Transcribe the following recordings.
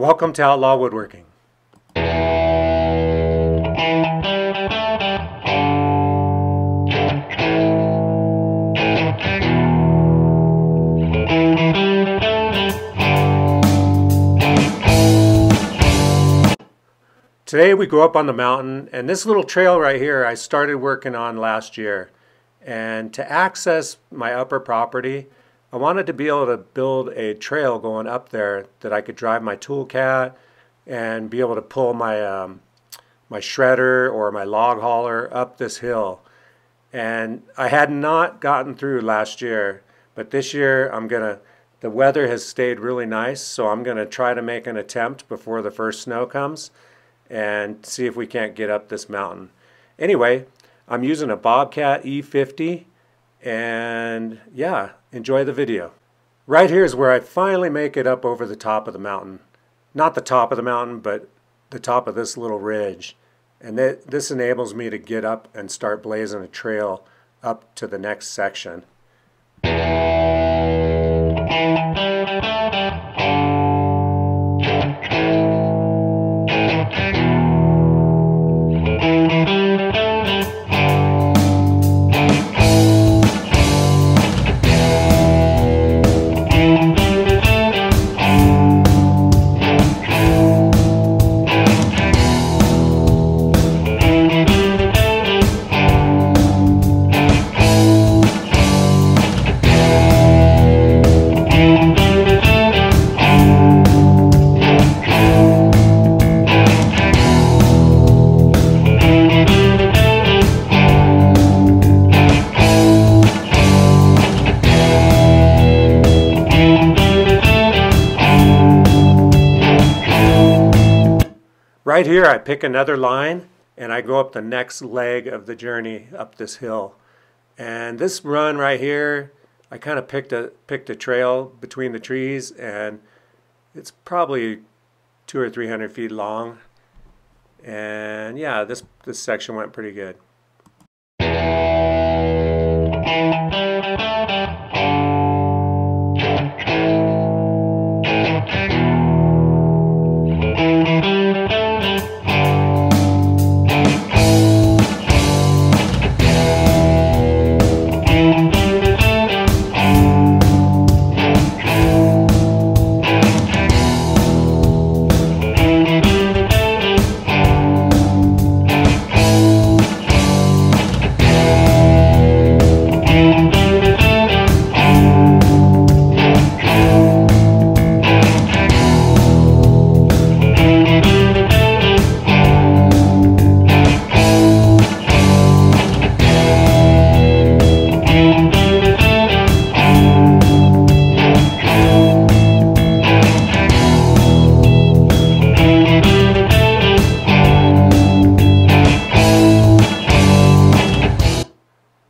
Welcome to Outlaw Woodworking. Today we go up on the mountain, and this little trail right here I started working on last year. And to access my upper property, I wanted to be able to build a trail going up there that I could drive my TOOLCAT and be able to pull my my shredder or my log hauler up this hill. And I had not gotten through last year, but this year the weather has stayed really nice, so I'm gonna try to make an attempt before the first snow comes and see if we can't get up this mountain. Anyway, I'm using a Bobcat E50, and yeah, enjoy the video. Right here is where I finally make it up over the top of the mountain. Not the top of the mountain, but the top of this little ridge. And this enables me to get up and start blazing a trail up to the next section. Right here I pick another line and I go up the next leg of the journey up this hill. And this run right here, I kind of picked a trail between the trees, and it's probably 200 or 300 feet long. And yeah, this section went pretty good.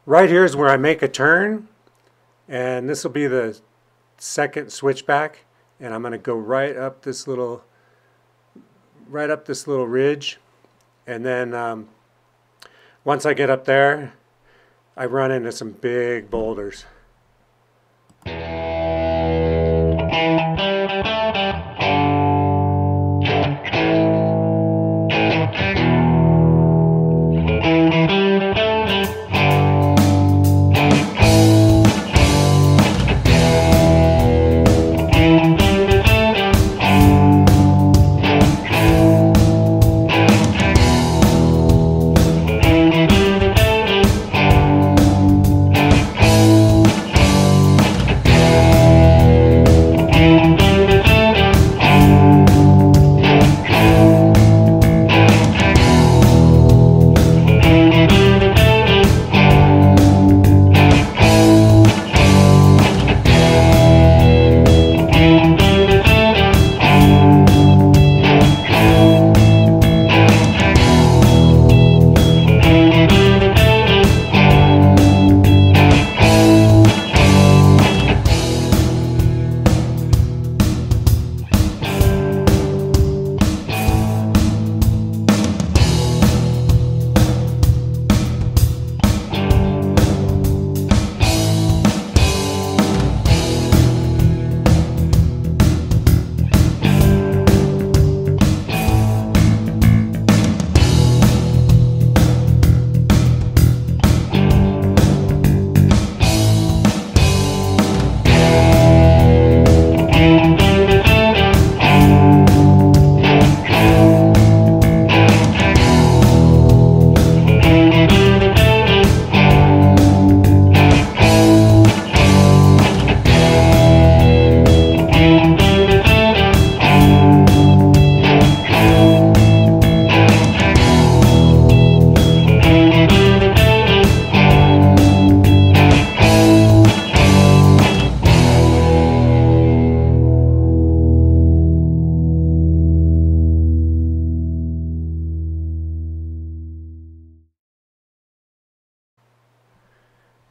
Right here is where I make a turn, and this will be the second switchback, and I'm going to go right up this little ridge, and then once I get up there, I run into some big boulders.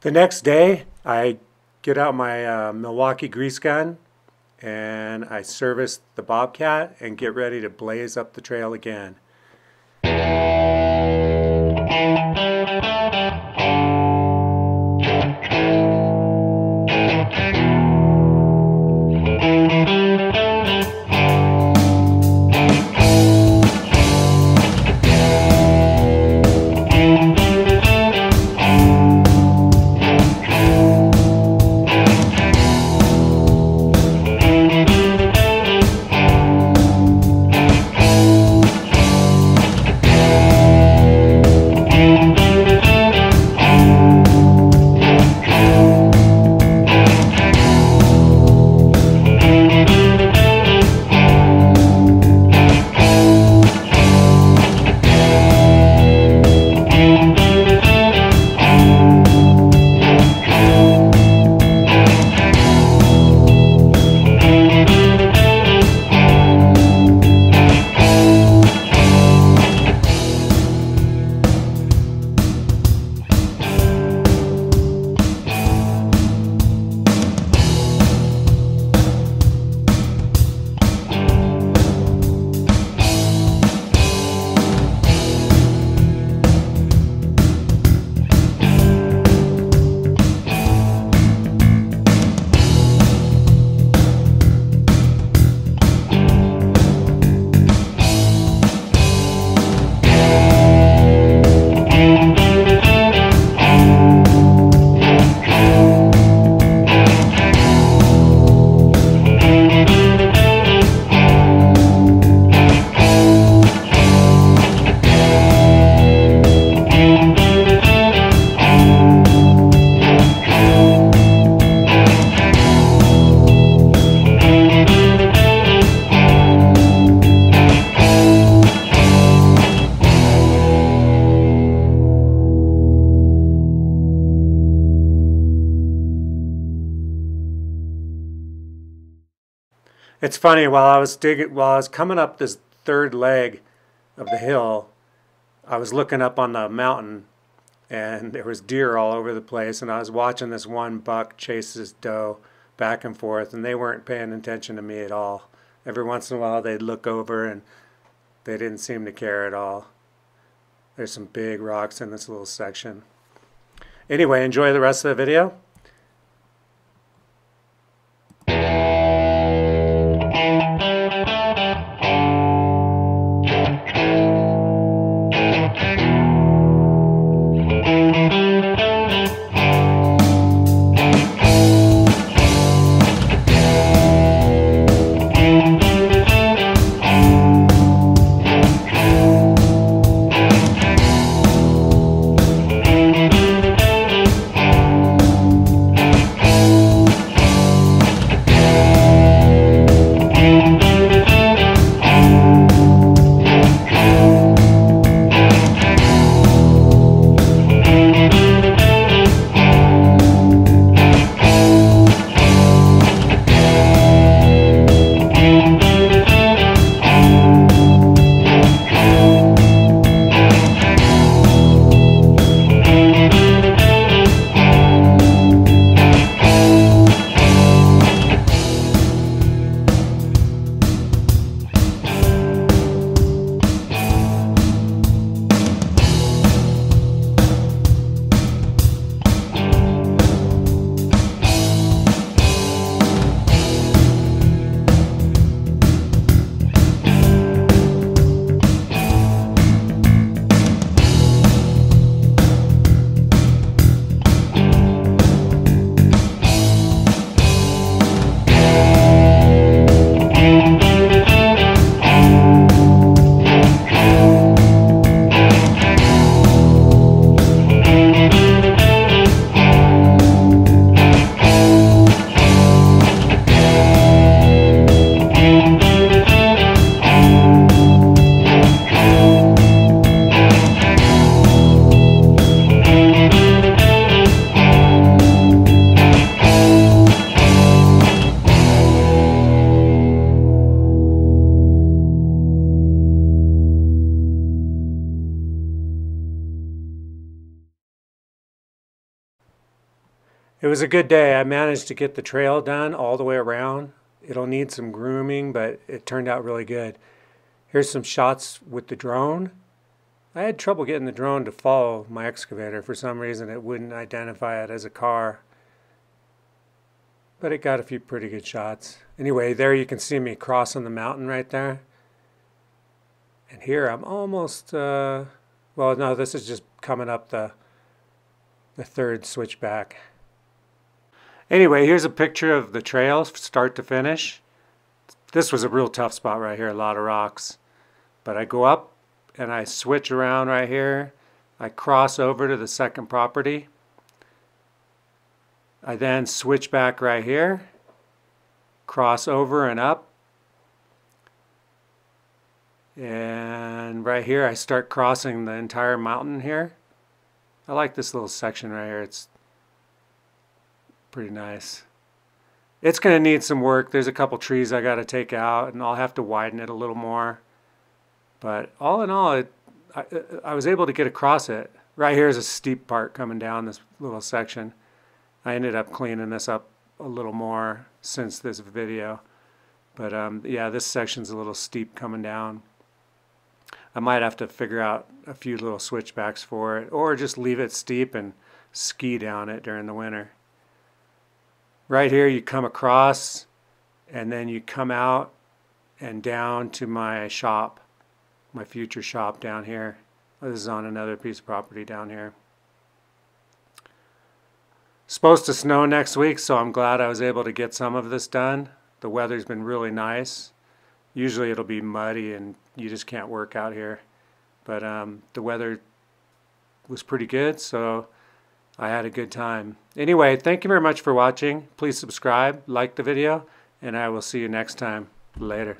The next day, I get out my Milwaukee grease gun and I service the Bobcat and get ready to blaze up the trail again. It's funny, while I was coming up this third leg of the hill, I was looking up on the mountain and there was deer all over the place, and I was watching this one buck chase this doe back and forth, and they weren't paying attention to me at all. Every once in a while they'd look over and they didn't seem to care at all. There's some big rocks in this little section. Anyway, enjoy the rest of the video. It was a good day. I managed to get the trail done all the way around. It'll need some grooming, but it turned out really good. Here's some shots with the drone. I had trouble getting the drone to follow my excavator. For some reason, it wouldn't identify it as a car. But it got a few pretty good shots. Anyway, there you can see me crossing the mountain right there. And here I'm almost, well, no, this is just coming up the third switchback. Anyway, here's a picture of the trail start to finish. This was a real tough spot right here, a lot of rocks. But I go up and I switch around right here. I cross over to the second property. I then switch back right here, cross over and up. And right here I start crossing the entire mountain here. I like this little section right here. It's pretty nice. It's going to need some work. There's a couple trees I got to take out and I'll have to widen it a little more. But all in all, I was able to get across it. Right here is a steep part coming down this little section. I ended up cleaning this up a little more since this video. But yeah, this section's a little steep coming down. I might have to figure out a few little switchbacks for it, or just leave it steep and ski down it during the winter. Right here you come across and then you come out and down to my shop, my future shop down here. This is on another piece of property down here. Supposed to snow next week, so I'm glad I was able to get some of this done. The weather's been really nice. Usually it'll be muddy and you just can't work out here. But the weather was pretty good, so I had a good time. Anyway, thank you very much for watching. Please subscribe, like the video, and I will see you next time. Later.